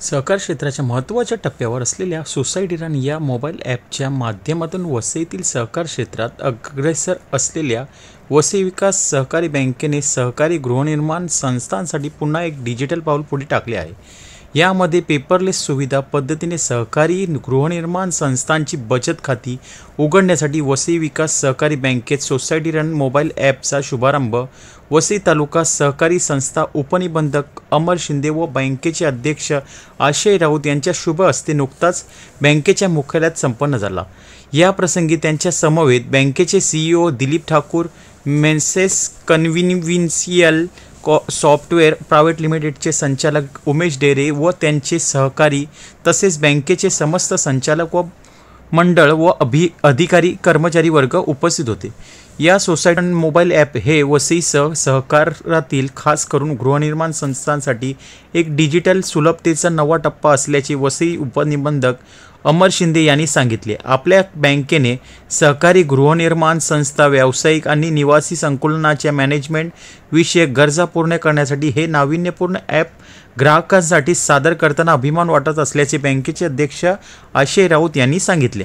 सहकार क्षेत्राच्या महत्त्वाच्या टप्प्यावर असलेल्या सोसायटी रन या मोबाईल ॲपच्या माध्यमातून वसईतील सहकार क्षेत्रात अग्रेसर असलेल्या वसई विकास सहकारी बँकेने सहकारी गृहनिर्माण संस्थांसाठी पुन्हा एक डिजिटल पाऊल पुढे टाकले आहे। यामध्ये पेपरलेस सुविधा पद्धतीने सहकारी गृहनिर्माण संस्थांची बचत खाती उघडण्यासाठी वसई विकास सहकारी बँकेत सोसायटी रन मोबाईल ॲपचा शुभारंभ वसई तालुका सहकारी संस्था उपनिबंधक अमर शिंदे व बँकेचे अध्यक्ष आशय राऊत यांच्या शुभ हस्ते नुकताच बँकेच्या मुख्यालयात संपन्न झाला। या प्रसंगी त्यांच्या समवेत बँकेचे CEO दिलीप ठाकूर, मेन्सेस कन्व्हिन्सियल सॉफ्टवेअर प्रायव्हेट लिमिटेडचे संचालक उमेश डेरे व त्यांचे सहकारी तसेच बँकेचे समस्त संचालक व मंडळ व अधिकारी कर्मचारी वर्ग उपस्थित होते। या सोसायटी मोबाईल ॲप हे वसईसह सहकारातील खास करून गृहनिर्माण संस्थांसाठी एक डिजिटल सुलभतेचा नवा टप्पा असल्याचे वसई उपनिबंधक अमर शिंदे यांनी सांगितले। आपल्या बँकेने सहकारी गृहनिर्माण संस्था, व्यावसायिक आणि निवासी संकुलनाच्या मॅनेजमेंट विषयक गरजा पूर्ण करण्यासाठी हे नाविन्यपूर्ण ॲप ग्राहकांसाठी सादर करताना अभिमान वाटत असल्याचे बँकेचे अध्यक्ष आशय राऊत यांनी सांगितले।